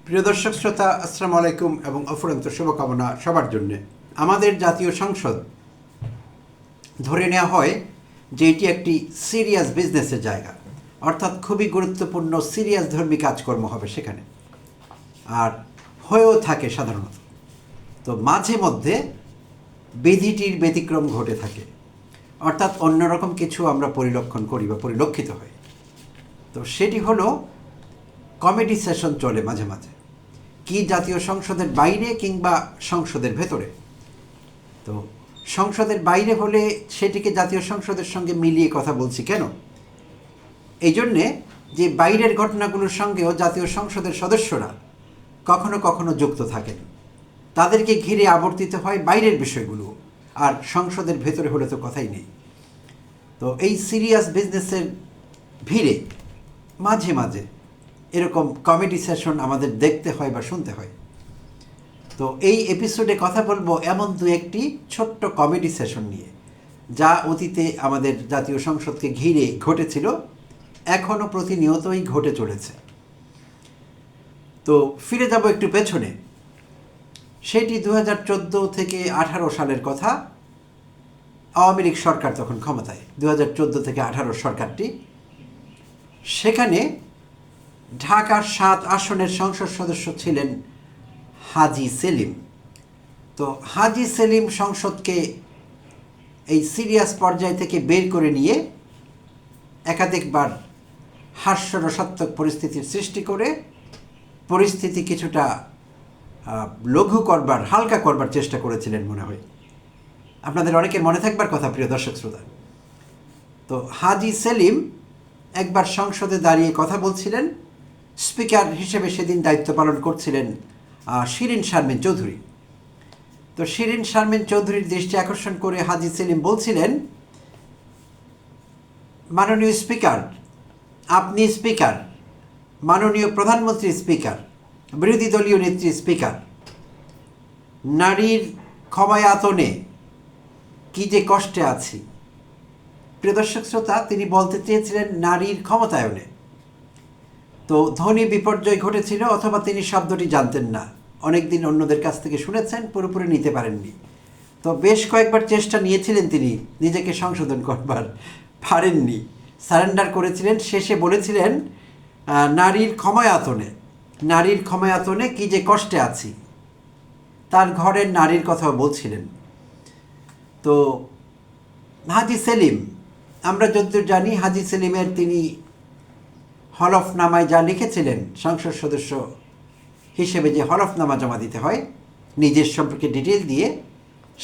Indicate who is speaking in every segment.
Speaker 1: প্রিয় দর্শক শ্রোতা, আসসালামু আলাইকুম এবং অফুরন্ত শুভকামনা সবার জন্যে। আমাদের জাতীয় সংসদ ধরে নেওয়া হয় যে এটি একটি সিরিয়াস বিজনেসের জায়গা, অর্থাৎ খুবই গুরুত্বপূর্ণ সিরিয়াস ধর্মী কাজকর্ম হবে সেখানে, আর হয়েও থাকে সাধারণত। তো মাঝে মধ্যে বিধিটির ব্যতিক্রম ঘটে থাকে, অর্থাৎ অন্যরকম কিছু আমরা পরিলক্ষণ করি বা পরিলক্ষিত হয়। তো সেটি হলো কমেডি সেশন চলে মাঝে মাঝে, কি জাতীয় সংসদের বাইরে কিংবা সংসদের ভেতরে। তো সংসদের বাইরে হলে সেটিকে জাতীয় সংসদের সঙ্গে মিলিয়ে কথা বলছি কেন, এই জন্যে যে বাইরের ঘটনাগুলোর সঙ্গেও জাতীয় সংসদের সদস্যরা কখনো কখনো যুক্ত থাকেন, তাদেরকে ঘিরে আবর্তিত হয় বাইরের বিষয়গুলো, আর সংসদের ভেতরে হলে তো কথাই নেই। তো এই সিরিয়াস বিজনেসের ভিড়ে মাঝে মাঝে এরকম কমেডি সেশন আমাদের দেখতে হয় বা শুনতে হয়। তো এই এপিসোডে কথা বলবো এমন দু একটি ছোট্ট কমেডি সেশন নিয়ে, যা অতীতে আমাদের জাতীয় সংসদকে ঘিরে ঘটেছিল, এখনও প্রতিনিয়তই ঘটে চলেছে। তো ফিরে যাব একটু পেছনে, সেটি 2014 থেকে 18 সালের কথা। আওয়ামী লীগ সরকার তখন ক্ষমতায়, 2014 থেকে 18 সরকারটি। সেখানে ঢাকার 7 আসনের সংসদ সদস্য ছিলেন হাজী সেলিম। তো হাজী সেলিম সংসদকে এই সিরিয়াস পর্যায় থেকে বের করে নিয়ে একাধিকবার হাস্যরসাত্মক পরিস্থিতির সৃষ্টি করে পরিস্থিতি কিছুটা লঘু করবার, হালকা করবার চেষ্টা করেছিলেন মনে হয়। আপনাদের অনেকের মনে থাকবার কথা, প্রিয় দর্শক শ্রোতা। তো হাজী সেলিম একবার সংসদে দাঁড়িয়ে কথা বলছিলেন। স্পিকার হিসেবে সেদিন দায়িত্ব পালন করছিলেন শিরিন শারমিন চৌধুরী। তো শিরিন শারমিন চৌধুরীর দৃষ্টি আকর্ষণ করে হাজী সেলিম বলছিলেন, মাননীয় স্পিকার, আপনি স্পিকার, মাননীয় প্রধানমন্ত্রী স্পিকার, বিরোধী দলীয় নেত্রী স্পিকার, নারীর ক্ষমায়াতনে কি যে কষ্টে আছি। প্রিয় দর্শক শ্রোতা, তিনি বলতে চেয়েছিলেন নারীর ক্ষমতায়নে। তো ধ্বনি বিপর্যয় ঘটেছিল, অথবা তিনি শব্দটি জানতেন না, অনেকদিন অন্যদের কাছ থেকে শুনেছেন, পুরোপুরি নিতে পারেননি। তো বেশ কয়েকবার চেষ্টা নিয়েছিলেন তিনি নিজেকে সংশোধন করবার, পারেননি, সারেন্ডার করেছিলেন। শেষে বলেছিলেন নারীর ক্ষমায়াতনে, নারীর ক্ষমায়াতনে কি যে কষ্টে আছি। তার ঘরের নারীর কথাও বলছিলেন। তো হাজী সেলিম, আমরা যতদূর জানি, হাজী সেলিমের তিনি হলফনামায় যা লিখেছিলেন, সংসদ সদস্য হিসেবে যে হলফনামা জমা দিতে হয় নিজের সম্পর্কে ডিটেল দিয়ে,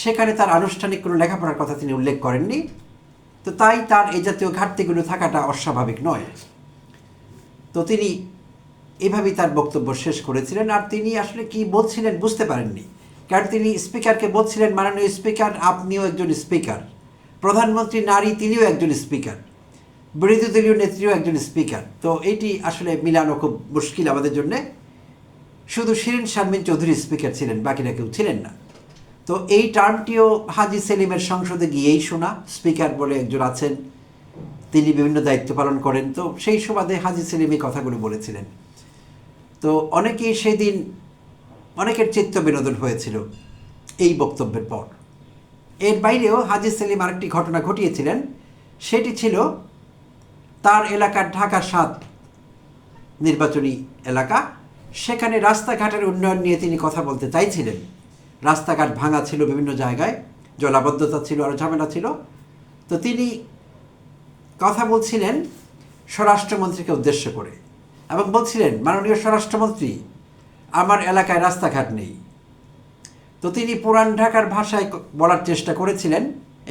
Speaker 1: সেখানে তার আনুষ্ঠানিক কোনো লেখাপড়ার কথা তিনি উল্লেখ করেননি। তো তাই তার এই জাতীয় ঘাটতিগুলো থাকাটা অস্বাভাবিক নয়। তো তিনি এভাবেই তার বক্তব্য শেষ করেছিলেন। আর তিনি আসলে কি বলছিলেন বুঝতে পারেননি, কারণ তিনি স্পিকারকে বলছিলেন, মাননীয় স্পিকার, আপনিও একজন স্পিকার, প্রধানমন্ত্রী নারী, তিনিও একজন স্পিকার, বিরোধী দলীয় নেত্রীও একজন স্পিকার। তো এটি আসলে মিলানো খুব মুশকিল আমাদের জন্যে। শুধু শিরিন শারমিন চৌধুরী স্পিকার ছিলেন, বাকিরা কেউ ছিলেন না। তো এই টার্মটিও হাজী সেলিমের সংসদে গিয়েই শোনা। স্পিকার বলে একজন আছেন, তিনি বিভিন্ন দায়িত্ব পালন করেন। তো সেই সুবাদে হাজী সেলিম এই কথাগুলো বলেছিলেন। তো অনেকেই সেদিন, অনেকের চিত্ত বিনোদন হয়েছিল এই বক্তব্যের পর। এর বাইরেও হাজী সেলিম আরেকটি ঘটনা ঘটিয়েছিলেন। সেটি ছিল তার এলাকার ঢাকা 7 নির্বাচনী এলাকা, সেখানে রাস্তাঘাটের উন্নয়ন নিয়ে তিনি কথা বলতে চাইছিলেন। রাস্তাঘাট ভাঙা ছিল বিভিন্ন জায়গায়, জলাবদ্ধতা ছিল, আরও ঝামেলা ছিল। তো তিনি কথা বলছিলেন স্বরাষ্ট্রমন্ত্রীকে উদ্দেশ্য করে, এবং বলছিলেন, মাননীয় স্বরাষ্ট্রমন্ত্রী, আমার এলাকায় রাস্তাঘাট নেই। তো তিনি পুরান ঢাকার ভাষায় বলার চেষ্টা করেছিলেন,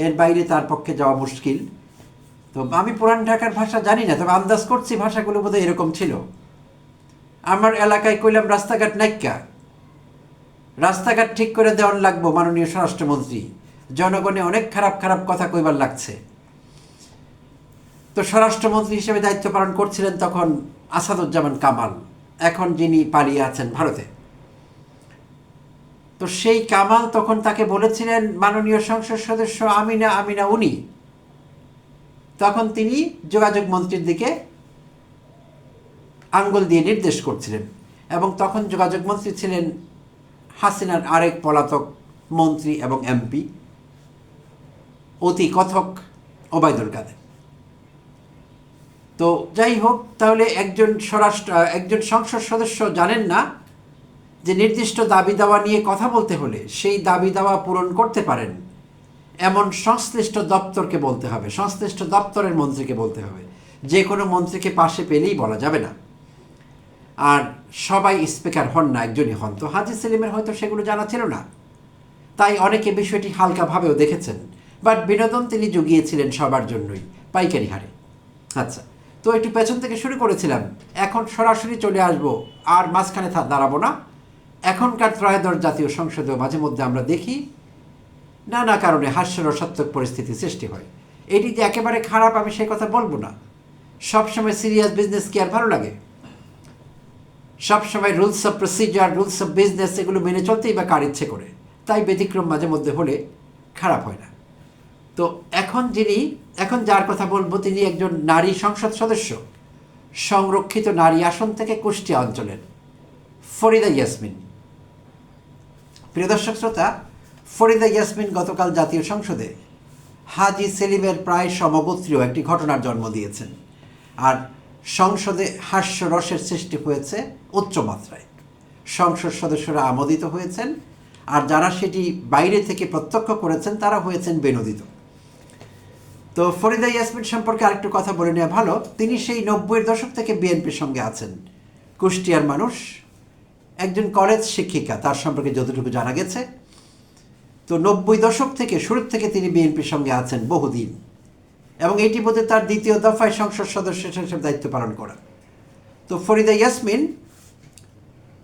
Speaker 1: এর বাইরে তার পক্ষে যাওয়া মুশকিল। তো আমি পুরান ঢাকার ভাষা জানি না, তবে আন্দাজ করছি ভাষাগুলো বোধহয় এরকম ছিল। আমার এলাকায় কইলাম রাস্তাঘাট নাইকা, রাস্তাঘাট ঠিক করে দেওয়ান লাগবো মাননীয় স্বরাষ্ট্রমন্ত্রী, জনগণে অনেক খারাপ খারাপ কথা কইবার লাগছে। তো স্বরাষ্ট্রমন্ত্রী হিসেবে দায়িত্ব পালন করছিলেন তখন আসাদুজ্জামান কামাল, এখন যিনি পালিয়ে আছেন ভারতে। তো সেই কামাল তখন তাকে বলেছিলেন, মাননীয় সংসদ সদস্য আমিনা, আমিনা উনি। তখন তিনি যোগাযোগ মন্ত্রীর দিকে আঙ্গুল দিয়ে নির্দেশ করছিলেন, এবং তখন যোগাযোগ মন্ত্রী ছিলেন হাসিনার আরেক পলাতক মন্ত্রী এবং এমপি অতি কথক ওবায়দুল কাদের। তো যাই হোক, তাহলে একজন সংসদ সদস্য জানেন না যে নির্দিষ্ট দাবি দাওয়া নিয়ে কথা বলতে হলে সেই দাবি দাওয়া পূরণ করতে পারেন এমন সংশ্লিষ্ট দপ্তরকে বলতে হবে, সংশ্লিষ্ট দপ্তরের মন্ত্রীকে বলতে হবে। যে কোনো মন্ত্রীকে পাশে পেলেই বলা যাবে না। আর সবাই স্পিকার হন না, একজনই হন। তো হাজী সেলিমের হয়তো সেগুলো জানা ছিল না, তাই অনেকে বিষয়টি হালকাভাবেও দেখেছেন। বাট বিনোদন তিনি জুগিয়েছিলেন সবার জন্যই, পাইকারি হারে। আচ্ছা, তো একটু পেছন থেকে শুরু করেছিলাম, এখন সরাসরি চলে আসবো, আর মাঝখানে দাঁড়াবো না। এখনকার ত্রয়োদশ জাতীয় সংসদেও মাঝে মধ্যে আমরা দেখি নানা কারণে হাস্যরসাত্মক পরিস্থিতি সৃষ্টি হয়। এটি যে একেবারে খারাপ আমি সে কথা বলবো না। সবসময় সিরিয়াস বিজনেস কি আর ভালো লাগে? সবসময় rules of procedure, rules of business এগুলো মেনে চলতেই বা কার ইচ্ছে করে? তাই ব্যতিক্রম মাঝে মধ্যে হলে খারাপ হয় না। তো এখন যার কথা বলবো তিনি একজন নারী সংসদ সদস্য, সংরক্ষিত নারী আসন থেকে কুষ্টিয়া অঞ্চলের ফরিদা ইয়াসমিন। প্রিয় দর্শক শ্রোতা, ফরিদা ইয়াসমিন গতকাল জাতীয় সংসদে হাজী সেলিমের প্রায় সমগোত্রীয় একটি ঘটনার জন্ম দিয়েছেন। আর সংসদে হাস্যরসের সৃষ্টি হয়েছে উচ্চমাত্রায়। সংসদ সদস্যরা আমোদিত হয়েছেন, আর যারা সেটি বাইরে থেকে প্রত্যক্ষ করেছেন তারা হয়েছেন বিনোদিত। তো ফরিদা ইয়াসমিন সম্পর্কে আরেকটু কথা বলে নেওয়া ভালো। তিনি সেই 90-এর দশক থেকে বিএনপির সঙ্গে আছেন। কুষ্টিয়ার মানুষ, একজন কলেজ শিক্ষিকা, তার সম্পর্কে যতটুকু জানা গেছে। তো 90 দশক থেকে, শুরুর থেকে তিনি বিএনপির সঙ্গে আছেন বহুদিন, এবং এটি বোধ তার দ্বিতীয় দফায় সংসদ সদস্য হিসেবে দায়িত্ব পালন করা। তো ফরিদা ইয়াসমিন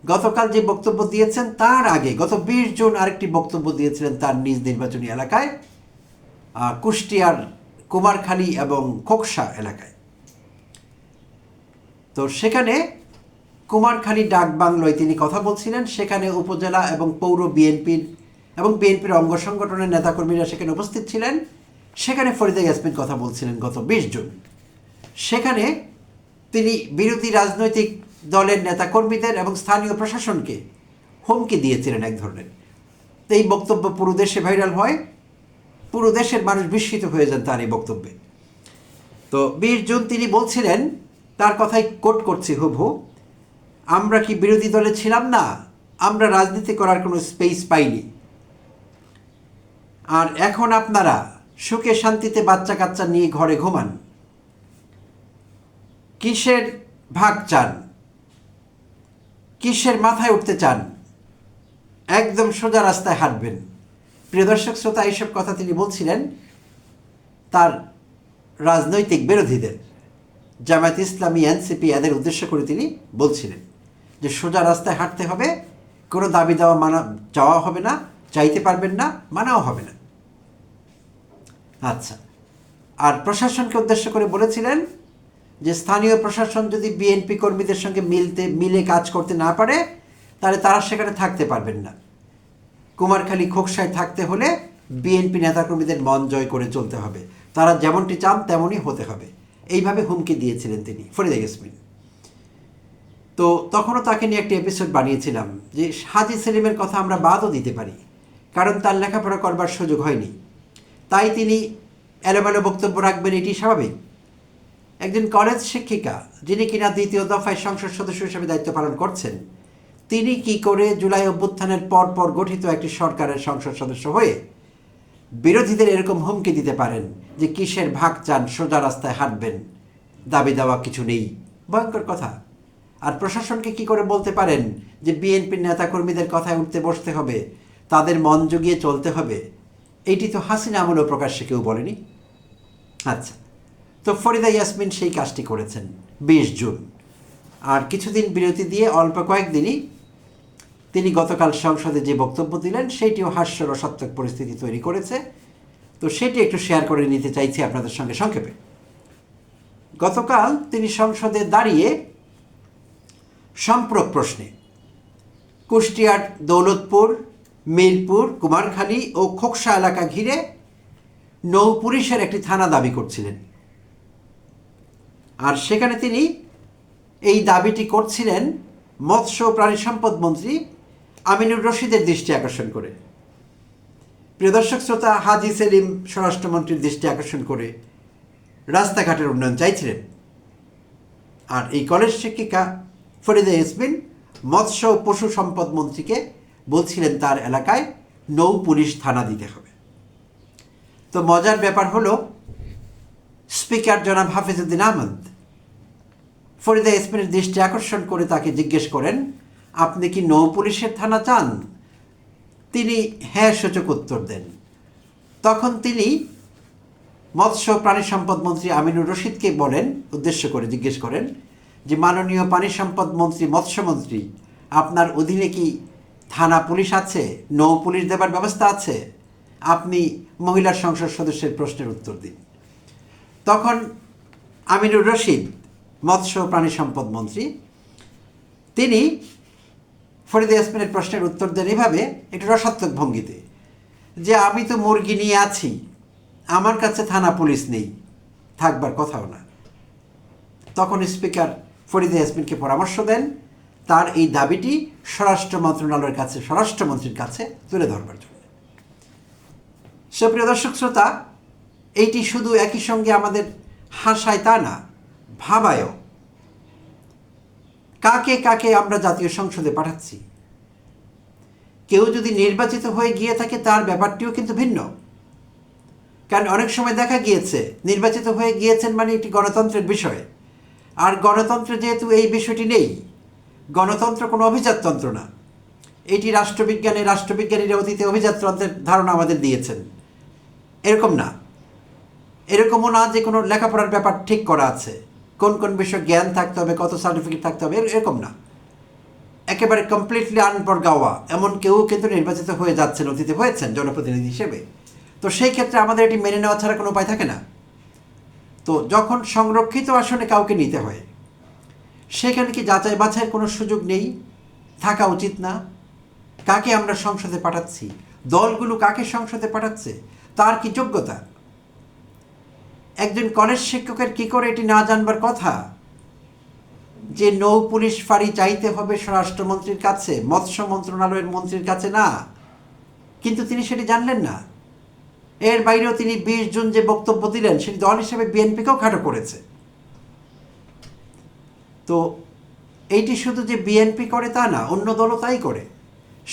Speaker 1: গতকাল যে বক্তব্য দিয়েছেন তার আগে গত 20 জুন আরেকটি বক্তব্য দিয়েছিলেন তার নিজ নির্বাচনী এলাকায়, কুষ্টিয়ার কুমারখালী এবং খোকসা এলাকায়। তো সেখানে কুমারখালী ডাক বাংলোয় তিনি কথা বলছিলেন। সেখানে উপজেলা এবং পৌর বিএনপির অঙ্গ সংগঠনের নেতাকর্মীরা সেখানে উপস্থিত ছিলেন। সেখানে ফরিদা ইয়াসমিন কথা বলছিলেন গত 20 জুন। সেখানে তিনি বিরোধী রাজনৈতিক দলের নেতাকর্মীদের এবং স্থানীয় প্রশাসনকে হুমকি দিয়েছিলেন এক ধরনের। তো এই বক্তব্য পুরো দেশে ভাইরাল হয়, পুরো দেশের মানুষ বিস্মিত হয়ে যান তার এই বক্তব্যে। তো 20 জুন তিনি বলছিলেন, তার কথাই কোট করছি হুবহু, আমরা কি বিরোধী দলে ছিলাম না? আমরা রাজনীতি করার কোনো স্পেস পাইনি। আর এখন আপনারা সুখে শান্তিতে বাচ্চা কাচ্চা নিয়ে ঘরে ঘুমান। কিসের ভাগ চান? কিসের মাথায় উঠতে চান? একদম সোজা রাস্তায় হাঁটবেন। প্রিয় দর্শক শ্রোতা, এইসব কথা তিনি বলছিলেন তার রাজনৈতিক বিরোধীদের, জামায়াত ইসলামী, এনসিপি, এদের উদ্দেশ্য করে তিনি বলছিলেন যে সোজা রাস্তায় হাঁটতে হবে, কোনো দাবি দেওয়া চাওয়া হবে না, চাইতে পারবেন না, মানাও হবে না। আচ্ছা, আর প্রশাসনকে উদ্দেশ্য করে বলেছিলেন যে স্থানীয় প্রশাসন যদি বিএনপি কর্মীদের সঙ্গে মিলে কাজ করতে না পারে তাহলে তারা সেখানে থাকতে পারবেন না। কুমারখালী খোকসায় থাকতে হলে বিএনপি নেতাকর্মীদের মন জয় করে চলতে হবে, তারা যেমনটি চান তেমনই হতে হবে। এইভাবে হুমকি দিয়েছিলেন তিনি, ফরিদা ইয়াসমিন। তো তখনও তাকে নিয়ে একটি এপিসোড বানিয়েছিলাম যে হাজী সেলিমের কথা আমরা বাদও দিতে পারি, কারণ তার লেখাপড়া করবার সুযোগ হয়নি, তাই তিনি এলোমেলো বক্তব্য রাখবেন, এটি স্বাভাবিক। একজন কলেজ শিক্ষিকা যিনি কিনা দ্বিতীয় দফায় সংসদ সদস্য হিসেবে দায়িত্ব পালন করছেন, তিনি কি করে জুলাই অভ্যুত্থানের পর গঠিত একটি সরকারের সংসদ সদস্য হয়ে বিরোধীদের এরকম হুমকি দিতে পারেন যে কিসের ভাগ চান, সোজা রাস্তায় হাঁটবেন, দাবি দেওয়া কিছু নেই? ভয়ঙ্কর কথা। আর প্রশাসনকে কি করে বলতে পারেন যে বিএনপির নেতাকর্মীদের কথায় উঠতে বসতে হবে, তাদের মন জুগিয়ে চলতে হবে? এইটি তো হাসিনা আমলেও প্রকাশ্যে কেউ বলেনি। আচ্ছা, তো ফরিদা ইয়াসমিন সেই কাজটি করেছেন 20 জুন। আর কিছুদিন বিরতি দিয়ে অল্প কয়েকদিনই তিনি গতকাল সংসদে যে বক্তব্য দিলেন সেইটিও হাস্যরসাত্মক পরিস্থিতি তৈরি করেছে। তো সেটি একটু শেয়ার করে নিতে চাইছি আপনাদের সঙ্গে সংক্ষেপে। গতকাল তিনি সংসদে দাঁড়িয়ে সম্পর্ক প্রশ্নে কুষ্টিয়ার দৌলতপুর, মিরপুর, কুমারখালী ও খোকসা এলাকা ঘিরে নৌপুলিশের একটি থানা দাবি করছিলেন। আর সেখানে তিনি এই দাবিটি করছিলেন মৎস্য ও প্রাণী সম্পদ মন্ত্রী আমিনুর রশিদের দৃষ্টি আকর্ষণ করে, প্রিয় দর্শক শ্রোতা, হাজী সেলিম স্বরাষ্ট্রমন্ত্রীর দৃষ্টি আকর্ষণ করে রাস্তাঘাটের উন্নয়ন চাইছিলেন। আর এই কলেজ শিক্ষিকা ফরিদা ইয়াসমিন মৎস্য ও পশু সম্পদ মন্ত্রীকে বলছিলেন তার এলাকায় নৌ পুলিশ থানা দিতে হবে। তো মজার ব্যাপার হলো, স্পিকার জনাব হাফিজউদ্দিন আহমদ ফরিদা ইয়াসমিনের দৃষ্টি আকর্ষণ করে তাকে জিজ্ঞেস করেন, আপনি কি নৌ পুলিশের থানা চান? তিনি হ্যাঁ সূচক উত্তর দেন। তখন তিনি মৎস্য প্রাণী সম্পদ মন্ত্রী আমিনুর রশিদকে বলেন, উদ্দেশ্য করে জিজ্ঞেস করেন যে, মাননীয় পানি সম্পদ মন্ত্রী, মৎস্যমন্ত্রী, আপনার অধীনে কি থানা পুলিশ আছে, নৌ পুলিশ দেবার ব্যবস্থা আছে? আপনি মহিলা সংসদ সদস্যের প্রশ্নের উত্তর দিন। তখন আমিনুর রশিদ, মৎস্য প্রাণী সম্পদ মন্ত্রী, তিনি ফরিদা ইয়াসমিনের প্রশ্নের উত্তর দেন এভাবে, একটু রসাত্মক ভঙ্গিতে, যে আমি তো মুরগি নিয়ে আছি, আমার কাছে থানা পুলিশ নেই, থাকবার কথাও না। তখন স্পিকার ফরিদা ইয়াসমিনকে পরামর্শ দেন তার এই দাবিটি স্বরাষ্ট্র মন্ত্রণালয়ের কাছে, স্বরাষ্ট্রমন্ত্রীর কাছে তুলে ধরবার জন্য। সুপ্রিয় দর্শক শ্রোতা, এইটি শুধু একই সঙ্গে আমাদের হাসায় তা না, ভাবায়ও। কাকে কাকে আমরা জাতীয় সংসদে পাঠাচ্ছি? কেউ যদি নির্বাচিত হয়ে গিয়ে থাকে তার ব্যাপারটিও কিন্তু ভিন্ন। কারণ অনেক সময় দেখা গিয়েছে নির্বাচিত হয়ে গিয়েছেন মানে একটি গণতন্ত্রের বিষয়, আর গণতন্ত্রে যেহেতু এই বিষয়টি নেই, গণতন্ত্র কোনো অভিজাততন্ত্র না, এটি রাষ্ট্রবিজ্ঞানীরা অতীতে অভিজাততন্ত্রের ধারণা আমাদের দিয়েছেন, এরকম না। এরকমও না যে কোনো লেখাপড়ার ব্যাপার ঠিক করা আছে, কোন কোন বিষয়ে জ্ঞান থাকতে হবে, কত সার্টিফিকেট থাকতে হবে, এরকম না। একেবারে কমপ্লিটলি আনপড় গাওয়া এমন কেউ কিন্তু নির্বাচিত হয়ে যাচ্ছেন, অতীতে হয়েছেন জনপ্রতিনিধি হিসেবে। তো সেই ক্ষেত্রে আমাদের এটি মেনে নেওয়া ছাড়া কোনো উপায় থাকে না। তো যখন সংরক্ষিত আসনে কাউকে নিতে হয়, সেখানে কি যাচাই বাছাইয়ের কোনো সুযোগ নেই? থাকা উচিত না? কাকে আমরা সংসদে পাঠাচ্ছি, দলগুলো কাকে সংসদে পাঠাচ্ছে, তার কি যোগ্যতা? একজন কলেজ শিক্ষকের কি করে এটি না জানবার কথা যে নৌ পুলিশ ফাঁড়ি চাইতে হবে স্বরাষ্ট্রমন্ত্রীর কাছে, মৎস্য মন্ত্রণালয়ের মন্ত্রীর কাছে না? কিন্তু তিনি সেটি জানলেন না। এর বাইরেও তিনি 20 জুন যে বক্তব্য দিলেন সেটি দল হিসেবে বিএনপিকেও খাটো করেছে। তো এইটি শুধু যে বিএনপি করে তা না, অন্য দলও তাই করে।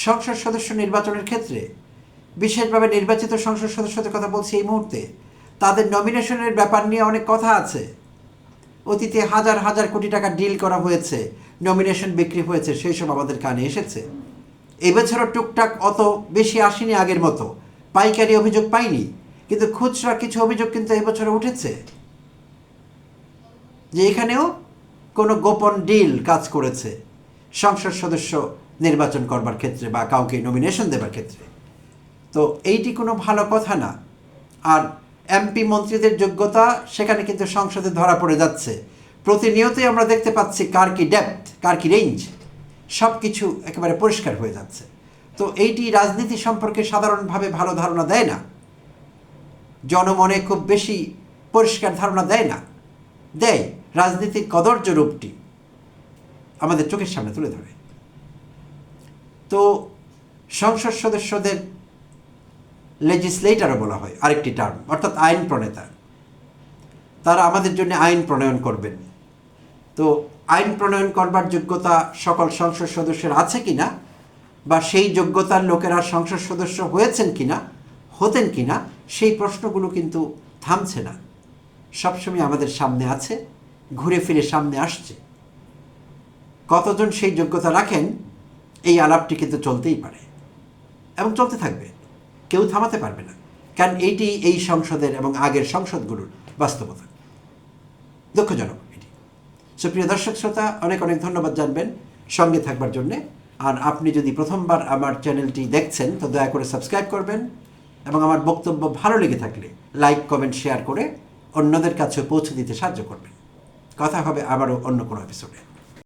Speaker 1: সংসদ সদস্য নির্বাচনের ক্ষেত্রে, বিশেষভাবে নির্বাচিত সংসদ সদস্যদের কথা বলছি এই মুহূর্তে, তাদের নমিনেশনের ব্যাপার নিয়ে অনেক কথা আছে। অতীতে হাজার হাজার কোটি টাকা ডিল করা হয়েছে, নমিনেশন বিক্রি হয়েছে, সেই সব আমাদের কানে এসেছে। এবছরও টুকটাক অত বেশি আসেনি আগের মতো, পাইকারি অভিযোগ পাইনি, কিন্তু খুচরা কিছু অভিযোগ কিন্তু এবছরে উঠেছে যে এখানেও কোনো গোপন ডিল কাজ করেছে সংসদ সদস্য নির্বাচন করবার ক্ষেত্রে বা কাউকে নমিনেশন দেবার ক্ষেত্রে। তো এইটি কোনো ভালো কথা না। আর এমপি মন্ত্রীদের যোগ্যতা সেখানে কিন্তু সংসদে ধরা পড়ে যাচ্ছে। প্রতিনিয়তই আমরা দেখতে পাচ্ছি কার কি ডেপথ, কার কি রেঞ্জ, সব কিছু একেবারে পরিষ্কার হয়ে যাচ্ছে। তো এইটি রাজনীতি সম্পর্কে সাধারণভাবে ভালো ধারণা দেয় না, জনমনে খুব বেশি পরিষ্কার ধারণা দেয় না। দেয় রাজনীতির কদর্য রূপটি আমাদের চোখের সামনে তুলে ধরে। তো সংসদ সদস্যদের লেজিসলেটরও বলা হয় আরেকটি টার্ম, অর্থাৎ আইন প্রণেতা। তারা আমাদের জন্য আইন প্রণয়ন করবেন। তো আইন প্রণয়ন করবার যোগ্যতা সকল সংসদ সদস্যের আছে কিনা, বা সেই যোগ্যতার লোকেরা সংসদ সদস্য হয়েছেন কিনা, হতেন কিনা, সেই প্রশ্নগুলো কিন্তু থামছে না, সবসময় আমাদের সামনে আছে, ঘুরে ফিরে সামনে আসছে। কতজন সেই যোগ্যতা রাখেন এই আলাপটি কিন্তু চলতেই পারে এবং চলতে থাকবে, কেউ থামাতে পারবে না। কারণ এইটি এই সংসদের এবং আগের সংসদগুলোর বাস্তবতা, দুঃখজনক এটি। সুপ্রিয় দর্শক শ্রোতা, অনেক অনেক ধন্যবাদ জানবেন সঙ্গে থাকবার জন্যে। আর আপনি যদি প্রথমবার আমার চ্যানেলটি দেখছেন তো দয়া করে সাবস্ক্রাইব করবেন, এবং আমার বক্তব্য ভালো লেগে থাকলে লাইক, কমেন্ট, শেয়ার করে অন্যদের কাছে পৌঁছে দিতে সাহায্য করবেন। কথা হবে আবারও অন্য কোনো এপিসোডে।